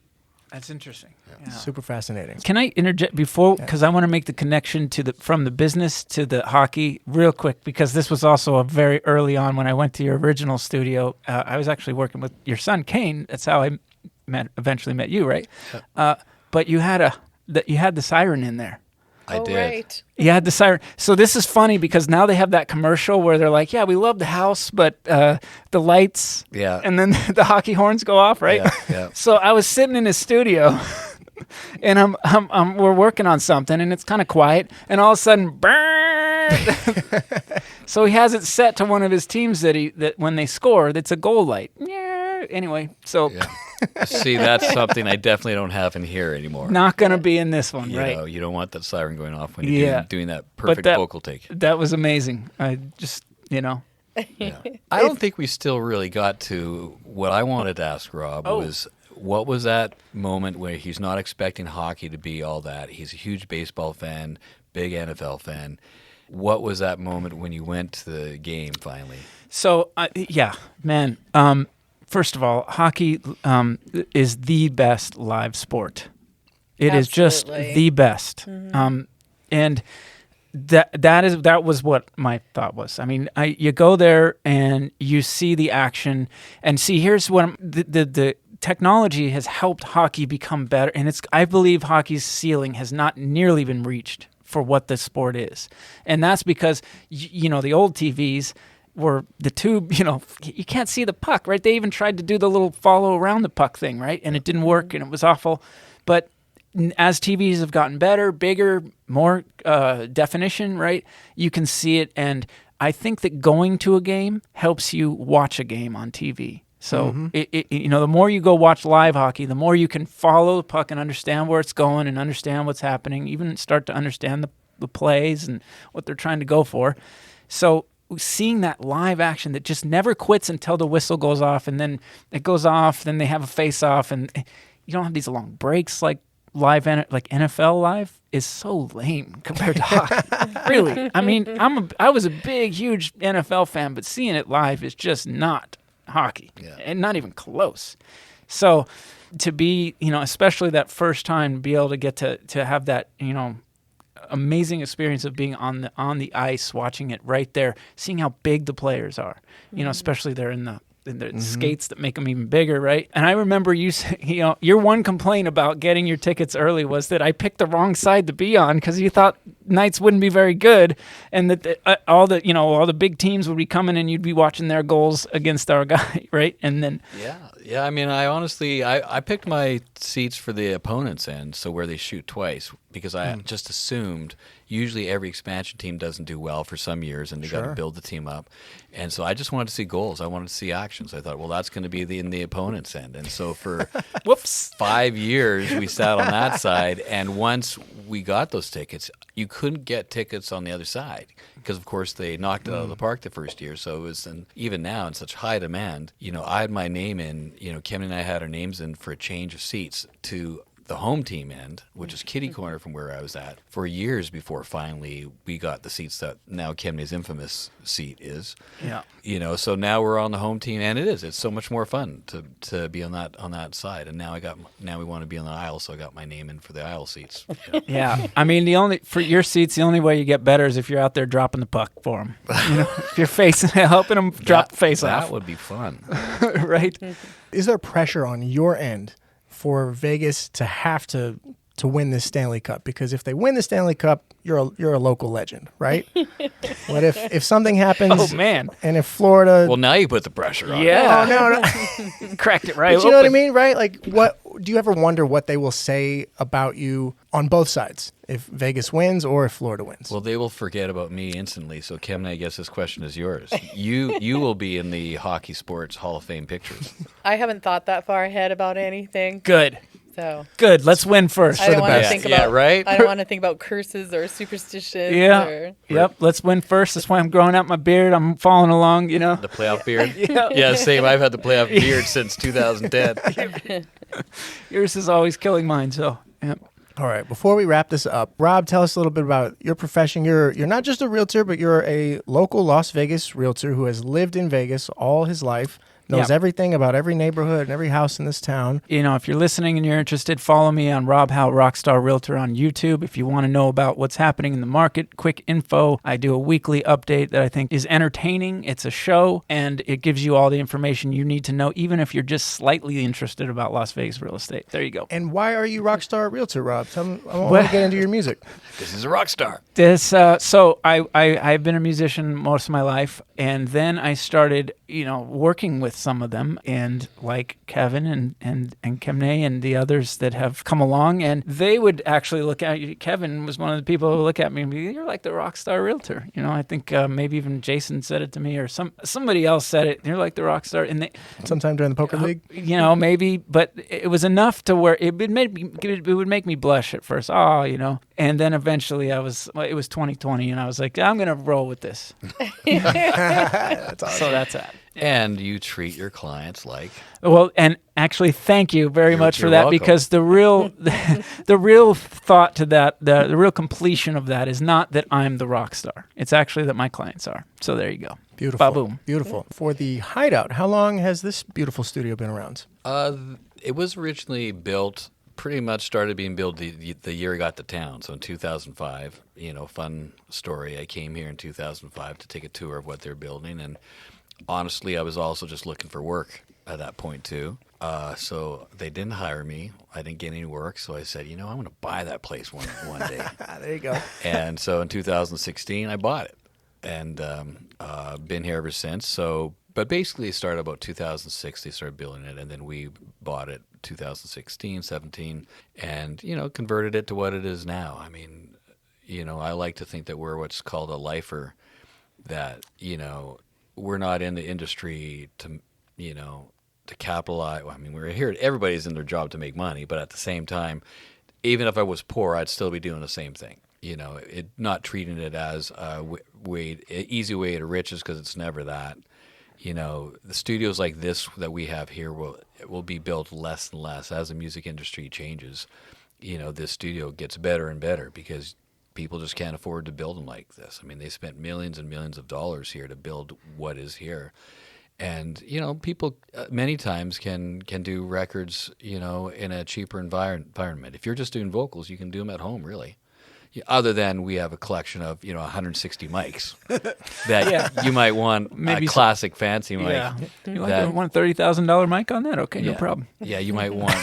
C: That's interesting.
A: Yeah. Super fascinating.
C: Can I interject before, because I want to make the connection from the business to the hockey real quick, because this was also a very early on when I went to your original studio. I was actually working with your son, Kane. That's how I eventually met you, right? But you had the siren in there.
B: I did.
D: Right.
C: You had the siren. So this is funny because now they have that commercial where they're like, we love the house, but the lights, and then the hockey horns go off, right?
B: Yeah.
C: So I was sitting in his studio, and we're working on something, and it's kind of quiet, and all of a sudden, burn. So he has it set to one of his teams that when they score, that's a goal light. Yeah. Anyway, so. Yeah.
B: See, that's something I definitely don't have in here anymore.
C: Not going to be in this one, right?
B: You don't want that siren going off when you're doing that perfect vocal take.
C: That was amazing. I just,
B: Yeah. I don't think we still really got to what I wanted to ask Rob was, what was that moment where he's not expecting hockey to be all that? He's a huge baseball fan, big NFL fan. What was that moment when you went to the game finally?
C: So, yeah, man. First of all, hockey is the best live sport. It is just the best. And that was what my thought was. I mean, you go there and you see the action, and see, here's what the technology has helped hockey become better, and I believe hockey's ceiling has not nearly been reached for what the sport is, and that's because the old TVs were the tube. You can't see the puck, right? They even tried to do the little follow around the puck thing, right? And it didn't work, and it was awful. But as TVs have gotten better, bigger, more definition, right? You can see it, and I think that going to a game helps you watch a game on TV. So, the more you go watch live hockey, the more you can follow the puck and understand where it's going and understand what's happening, even start to understand the plays and what they're trying to go for. So seeing that live action that just never quits until the whistle goes off, and then it goes off, then they have a face-off, and you don't have these long breaks like NFL live is so lame compared to hockey. Really. I mean, I was a big, huge NFL fan, but seeing it live is just not hockey, and not even close. So to be, especially that first time, be able to get to have that, amazing experience of being on the ice, watching it right there, seeing how big the players are, especially they're in the skates that make them even bigger, right? And I remember your one complaint about getting your tickets early was that I picked the wrong side to be on because you thought Knights wouldn't be very good, and that all the big teams would be coming and you'd be watching their goals against our guy, right? And then
B: yeah. I mean, I honestly I picked my seats for the opponent's end, so where they shoot twice, because I just assumed usually every expansion team doesn't do well for some years, and they got to build the team up. And so I just wanted to see goals. I wanted to see action. So I thought, well, that's going to be in the opponent's end. And so for 5 years, we sat on that side. And once we got those tickets, you couldn't get tickets on the other side because, of course, they knocked it out of the park the first year. So it was, and even now in such high demand, I had my name in, Kemnay and I had our names in for a change of seats to the home team end, which is kitty corner from where I was at, for years before finally we got the seats that now Kemnay's infamous seat is. Yeah. So now we're on the home team, and it's so much more fun to be on that side. And now we want to be on the aisle, so I got my name in for the aisle seats.
C: Yeah. I mean, for your seats, the only way you get better is if you're out there dropping the puck for them. If you're helping them drop the face off.
B: That would be fun.
C: Right?
A: Is there pressure on your end for Vegas to have to win this Stanley Cup? Because if they win the Stanley Cup, you're a local legend, right? What if something happens?
C: Oh man!
A: And if Florida,
B: well, now you put the pressure on.
C: Yeah,
A: no.
C: Cracked it right.
A: But you know what I mean, right? Like, what do you ever wonder what they will say about you on both sides if Vegas wins or if Florida wins?
B: Well, they will forget about me instantly. So, Kemnay, I guess this question is yours. You will be in the Hockey Sports Hall of Fame pictures.
D: I haven't thought that far ahead about anything.
C: Good.
D: So
C: good. Let's win first.
D: I don't want to think about
B: right.
D: I don't want to think about curses or superstitions.
C: Yeah. Yep. Let's win first. That's why I'm growing out my beard. I'm following along.
B: The playoff beard. Yeah. Same. I've had the playoff beard since 2010.
C: Yours is always killing mine. So. Yep.
A: All right. Before we wrap this up, Rob, tell us a little bit about your profession. You're not just a realtor, but you're a local Las Vegas realtor who has lived in Vegas all his life. Knows everything about every neighborhood and every house in this town.
C: If you're listening and you're interested, follow me on Rob Hau Rockstar Realtor on YouTube. If you want to know about what's happening in the market, quick info. I do a weekly update that I think is entertaining. It's a show, and it gives you all the information you need to know, even if you're just slightly interested about Las Vegas real estate. There you go.
A: And why are you Rockstar Realtor, Rob? Tell me, I want to get into your music.
B: This is a rock star.
C: So I've been a musician most of my life, and then I started, working with some of them, and like Kevin and Kemnay and the others that have come along, and they would actually look at you. Kevin was one of the people who would look at me and be, "You're like the Rockstar Realtor." I think maybe even Jason said it to me, or somebody else said it. You're like the Rockstar, and
A: sometime during the poker league,
C: maybe, but it was enough to where it would make me blush at first. And then eventually it was 2020, and I was like, I'm gonna roll with this.
A: That's awesome.
C: So that's that.
B: And you treat your clients like...
C: Well, and actually, thank you very much for
B: you're
C: that,
B: welcome.
C: because the real, the real thought to that, the real completion of that is not that I'm the rock star. It's actually that my clients are. So there you go.
A: Beautiful.
C: Ba-boom.
A: Beautiful. For the Hideout, how long has this beautiful studio been around?
B: It was originally built, pretty much started being built the year I got to town. So in 2005, fun story. I came here in 2005 to take a tour of what they're building. And honestly, I was also just looking for work at that point too. So they didn't hire me. I didn't get any work. So I said, I'm going to buy that place one day.
A: There you go.
B: And so in 2016, I bought it. And been here ever since. So, but basically, it started about 2006. They started building it, and then we bought it 2016, 17, and converted it to what it is now. I mean, I like to think that we're what's called a lifer. That we're not in the industry to capitalize. Well, I mean, we're here. Everybody's in their job to make money, but at the same time, even if I was poor, I'd still be doing the same thing. Not treating it as easy way to riches, because it's never that. The studios like this that we have here will be built less and less as the music industry changes. This studio gets better and better because people just can't afford to build them like this. I mean, they spent millions and millions of dollars here to build what is here. And, people many times can do records, in a cheaper environment. If you're just doing vocals, you can do them at home, really. Other than we have a collection of 160 mics that you might want
C: Maybe
B: a classic fancy mic.
C: Yeah. You want a $30,000 mic on that? Okay, no problem.
B: Yeah, you might want.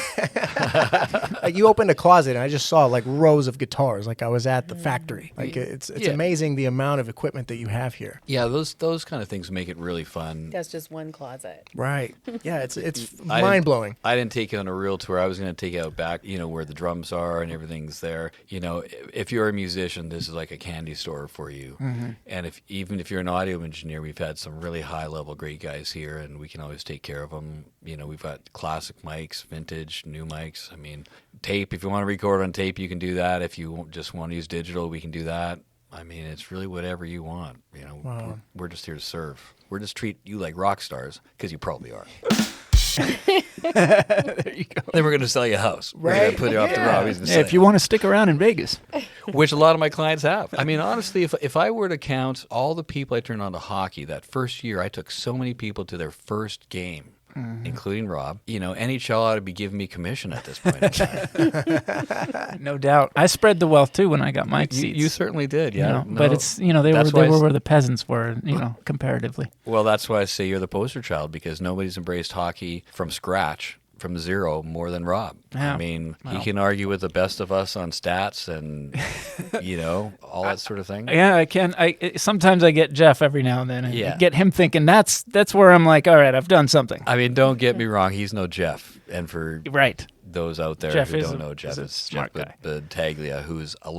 A: You opened a closet and I just saw like rows of guitars, like I was at the factory. Like it's amazing the amount of equipment that you have here.
B: Yeah, those kind of things make it really fun.
D: That's just one closet.
A: Right. Yeah, it's mind blowing.
B: I didn't take it on a real tour. I was going to take it out back, where the drums are and everything's there. If you're a musician, this is like a candy store for you. Mm-hmm. And even if you're an audio engineer, we've had some really high level great guys here, and we can always take care of them. We've got classic mics, vintage, new mics. I mean, tape. If you want to record on tape, you can do that. If you just want to use digital, we can do that. I mean, it's really whatever you want.
A: Wow.
B: We're just here to serve. We're just treat you like rock stars, because you probably are.
C: There you go.
B: Then we're going to sell you a house. Right. We're going to put it off to Robbie's and
C: If you want to stick around in Vegas.
B: Which a lot of my clients have. I mean, honestly, if I were to count all the people I turned on to hockey, that first year I took so many people to their first game. Mm-hmm. Including Rob. NHL ought to be giving me commission at this point in time.
C: No doubt. I spread the wealth too when I got my seats.
B: You certainly did, yeah.
C: But it's they were where the peasants were, comparatively.
B: Well, that's why I say you're the poster child, because nobody's embraced hockey from scratch, from zero, more than Rob. Yeah. I mean, he can argue with the best of us on stats and all that sort of thing.
C: Yeah, I can. Sometimes I get Jeff every now and then, and get him thinking that's where I'm like, all right, I've done something.
B: I mean, don't get me wrong, he's no Jeff, and for those out there
C: Jeff
B: who don't know Jeff,
C: it's Jeff
B: Battaglia, who's a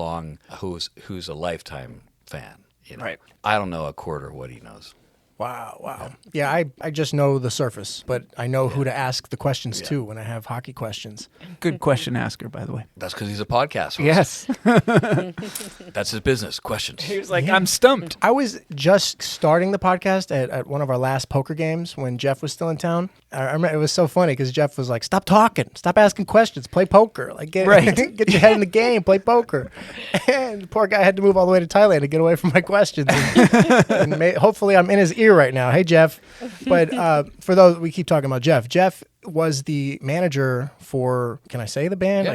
B: lifetime fan.
C: Right.
B: I don't know a quarter of what he knows.
A: Wow. Yeah, I just know the surface, but I know who to ask the questions to when I have hockey questions.
C: Good question asker, by the way.
B: That's because he's a podcast host.
C: Yes.
B: That's his business, questions.
C: He was like, I'm stumped.
A: I was just starting the podcast at one of our last poker games when Jeff was still in town. I remember it was so funny because Jeff was like, stop talking, stop asking questions, play poker. Like, get your head in the game, play poker. And the poor guy had to move all the way to Thailand to get away from my questions. And hopefully I'm in his ear right now. Hey, Jeff. But for those, we keep talking about Jeff. Jeff was the manager for, can I say the band?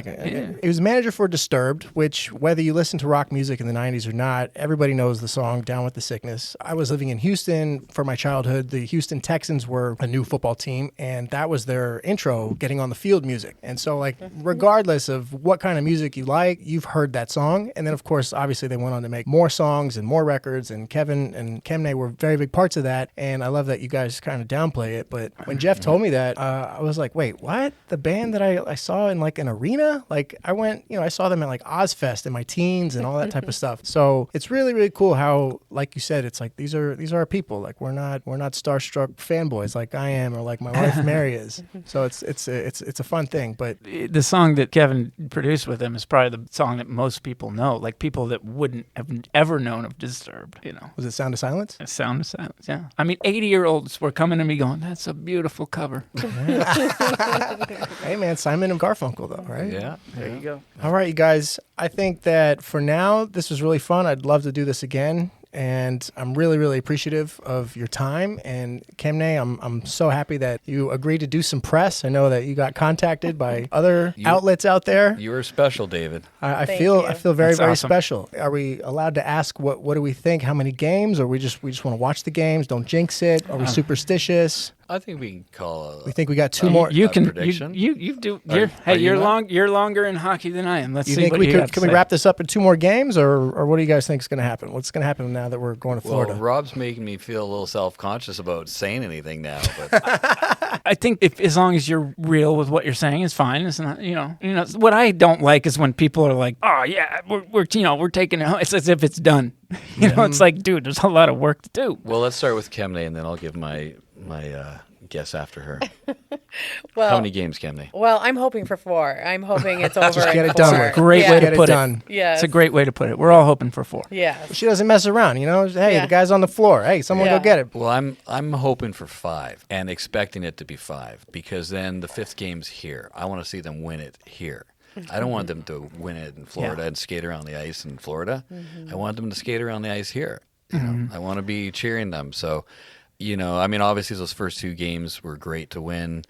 A: He was the manager for Disturbed, which whether you listen to rock music in the 90s or not, everybody knows the song Down with the Sickness. I was living in Houston for my childhood. The Houston Texans were a new football team, and that was their intro, getting on the field music. And so regardless of what kind of music you like, you've heard that song. And then of course, obviously they went on to make more songs and more records, and Kevin and Kemnay were very big parts of that. And I love that you guys kind of downplay it. But when Jeff told me that, I was like, wait, what? The band that I saw in like an arena? Like I went, I saw them at like Ozfest in my teens and all that type of stuff. So it's really, really cool how, like you said, it's like these are our people. Like we're not starstruck fanboys like I am or like my wife Mary is. So it's a fun thing. But
C: the song that Kevin produced with him is probably the song that most people know, like people that wouldn't have ever known of Disturbed,
A: Was it Sound of Silence?
C: Sound of Silence, yeah. I mean, 80-year-olds were coming to me going, that's a beautiful cover.
A: Hey, man, Simon and Garfunkel, though, right?
B: Yeah.
C: There you go.
A: All right, you guys. I think that for now, this was really fun. I'd love to do this again. And I'm really, really appreciative of your time. And Kemnay, I'm so happy that you agreed to do some press. I know that you got contacted by other outlets out there.
B: You were special, David.
A: I feel very,
C: That's
A: very
C: awesome.
A: special. Are we allowed to ask what do we think? How many games? Or we just want to watch the games? Don't jinx it. Are we superstitious?
B: I think we can call
A: We think we got two more.
C: You can
B: prediction?
C: you do.
B: Are you
C: You're
B: not?
C: you're longer in hockey than I am. Let's
A: You
C: see
A: think
C: what
A: we
C: you
A: could?
C: have to
A: Can we
C: say.
A: wrap this up in two more games, or what do you guys think is going to happen? What's going to happen now that we're going to
B: Well,
A: Florida?
B: Rob's making me feel a little self-conscious about saying anything now. But
C: I think if as long as you're real with what you're saying is fine. It's not, what I don't like is when people are like, "Oh yeah, we're taking it home." It's as if it's done. It's like, dude, there's a lot of work to do.
B: well, let's start with Kemnay, and then I'll give my guess after her.
D: Well,
B: How many games, Kemnay?
D: Well, I'm hoping for 4. I'm hoping it's over.
A: Just get
D: in
A: it done
D: 4.
A: with.
C: Great
D: yeah.
C: way to
A: Get it
C: put it.
A: done.
D: Yes.
C: It's a great way to put it. We're all hoping for 4.
D: Yes.
A: She doesn't mess around, Hey,
D: Yeah.
A: the guy's on the floor. Hey, someone
D: Yeah.
A: go get it.
B: Well, I'm hoping for 5 and expecting it to be 5 because then the 5th game's here. I want to see them win it here. I don't want them to win it in Florida and skate around the ice in Florida. I want them to skate around the ice here. I want to be cheering them. So, obviously those first 2 games were great to win.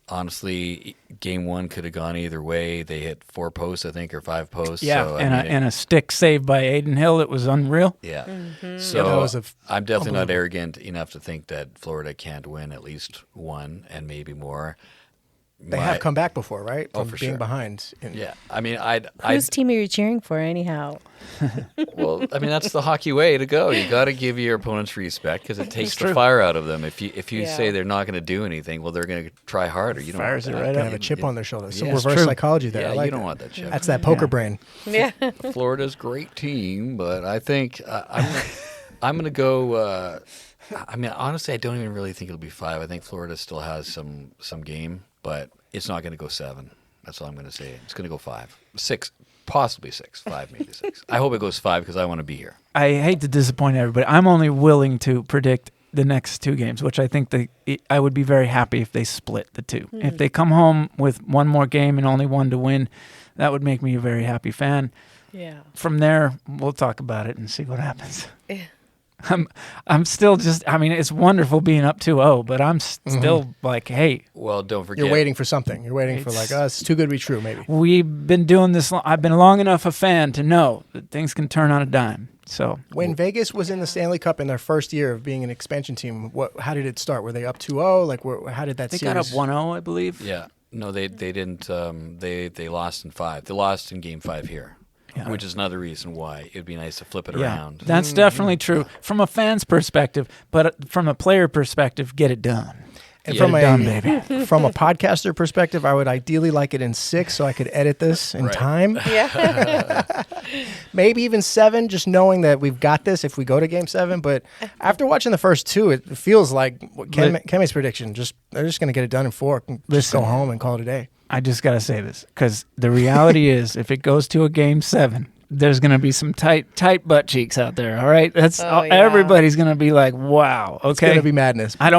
B: Honestly, game 1 could have gone either way. They hit 4 posts, I think, or 5 posts.
C: Yeah,
B: so,
C: and a stick saved by Aiden Hill. It was unreal.
B: yeah.
A: Yeah,
B: So
A: that was
B: I'm definitely not
A: unbelievable.
B: arrogant enough to think that Florida can't win at least 1 and maybe more.
A: They have come back before, right? From
B: for
A: being
B: sure.
A: behind.
B: Yeah, I'd
E: Whose team are you cheering for, anyhow?
B: well, that's the hockey way to go. You got to give your opponents respect because it takes the fire out of them. If you
D: Yeah.
B: say they're not going to do anything, well, they're going to try harder. You don't
C: Fires
B: want
C: it
B: that.
C: right
A: They
C: up.
A: have a chip on their shoulder. Some
B: Yeah, it's
A: reverse
C: true.
A: psychology there.
B: Yeah,
A: I like
B: you don't
A: that.
B: want that chip.
A: That's that poker brain.
D: Yeah.
B: Florida's a great team, but I think I'm going to go. Honestly, I don't even really think it'll be 5. I think Florida still has some game, but it's not going to go 7. That's all I'm going to say. It's going to go 5, 6, possibly 6, 5, maybe 6. I hope it goes 5 because I want to be here.
C: I hate to disappoint everybody. I'm only willing to predict the next 2 games, which I think I would be very happy if they split the 2. If they come home with 1 more game and only 1 to win, that would make me a very happy fan.
D: Yeah.
C: From there, we'll talk about it and see what happens.
D: Yeah.
C: I'm still it's wonderful being up 2-0, but I'm still like, hey,
B: Well, don't forget.
A: You're waiting for something. You're waiting for
C: It's-
A: it's too good to be true, maybe.
C: we've been doing this. I've been long enough a fan to know that things can turn on a dime. So
A: When Vegas was in the Stanley Cup in their first year of being an expansion team, how did it start? Were they up 2-0? Like, how did that
C: they
A: series?
C: got up 1-0, I believe.
B: Yeah. No, they didn't. They lost in 5. They lost in game 5 here, which is another reason why it'd be nice to flip it around.
C: That's definitely true from a fan's perspective, but from a player perspective, get it done.
A: And
B: Yeah.
A: from
C: Done, baby.
A: from a podcaster perspective, I would ideally like it in 6 so I could edit this in
B: Right.
A: time.
D: Yeah.
A: Maybe even 7, just knowing that we've got this if we go to game 7. But after watching the first 2, it feels like Kemmy's prediction. They're just going to get it done in 4. And just go home and call it a day.
C: I just got to say this because the reality is if it goes to a game 7, there's going to be some tight butt cheeks out there. All right. That's
D: Oh, yeah.
C: everybody's going to be like, wow. Okay.
A: It's going to be madness.
C: we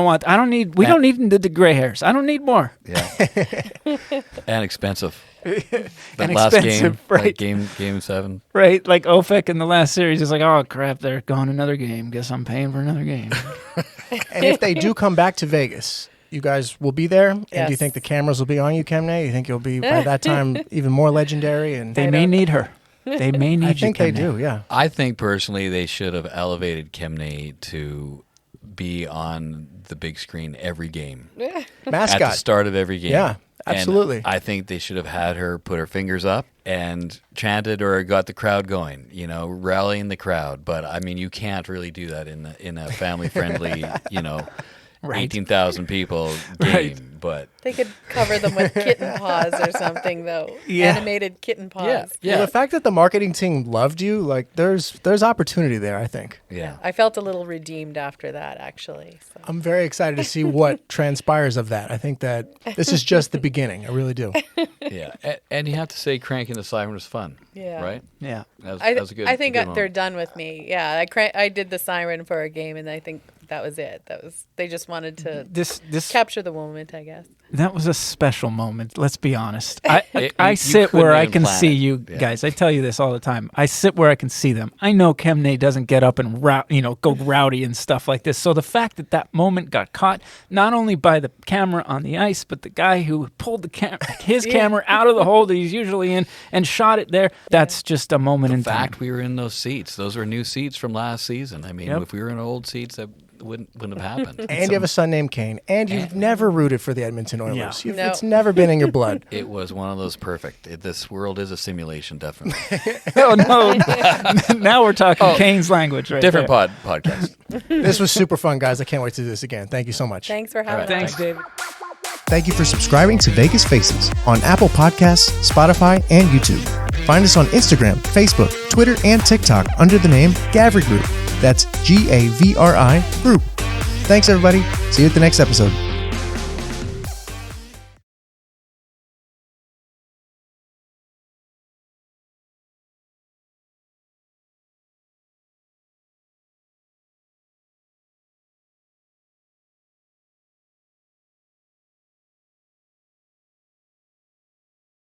C: don't need the gray hairs. I don't need more.
B: Yeah. And expensive. That
C: And
B: last
C: expensive,
B: game,
C: right.
B: like game 7.
C: Right. Like Ofek in the last series is like, oh crap, they're gone another game. Guess I'm paying for another game.
A: And if they do come back to Vegas, you guys will be there. And do you
D: Yes.
A: think the cameras will be on you, Kemnay? You think you'll be, by that time, even more legendary? And
C: They may need her. They may need
A: I think
C: you,
A: they
C: Kemnay.
A: do, yeah.
B: I think personally they should have elevated Kemnay to be on the big screen every game. At the
A: Mascot.
B: start of every game.
A: Yeah,
B: And
A: absolutely.
B: I think they should have had her put her fingers up and chanted or got the crowd going, rallying the crowd. But I mean, you can't really do that in a family friendly, 18,000 people game.
C: Right.
B: but
D: They could cover them with kitten paws or something, though.
C: Yeah.
D: Animated kitten paws.
B: yeah.
A: Well, the fact that the marketing team loved you, like there's opportunity there, I think.
B: yeah.
D: I felt a little redeemed after that, actually. So.
A: I'm very excited to see what transpires of that. I think that this is just the beginning. I really do.
B: Yeah, and you have to say cranking the siren was fun.
D: Yeah.
B: Right?
C: Yeah.
B: That was a good.
D: I think
B: good
D: they're
B: moment.
D: done with me. Yeah, I did the siren for a game, and I think that was it. They just wanted to
C: This
D: capture the moment, I guess.
C: that was a special moment. Let's be honest.
B: You
C: I sit
B: couldn't
C: where I
B: even
C: can
B: plan
C: see
B: it.
C: you
B: Yeah.
C: guys. I tell you this all the time. I sit where I can see them. I know Kemnay doesn't get up and go rowdy and stuff like this. So the fact that that moment got caught not only by the camera on the ice, but the guy who pulled his camera out of the hole that he's usually in and shot it there. That's just a moment in
B: In fact,
C: time.
B: we were in those seats. Those were new seats from last season. I mean,
C: Yep.
B: if we were in old seats, that wouldn't have happened.
A: And you have a son named Kane, and you've never rooted for the Edmonton Oilers.
C: Yeah.
A: You've-
D: No.
A: It's never been in your blood.
B: It was one of those perfect. This world is a simulation, definitely.
C: Oh no! Now we're talking Kane's language, right?
B: Different
C: there.
B: podcast.
A: This was super fun, guys. I can't wait to do this again. Thank you so much.
D: Thanks for having
B: right,
D: us.
C: Thanks, David.
A: Thank you for subscribing to Vegas Faces on Apple Podcasts, Spotify, and YouTube. Find us on Instagram, Facebook, Twitter, and TikTok under the name Gavri Group. That's Gavri Group. Thanks, everybody. See you at the next episode.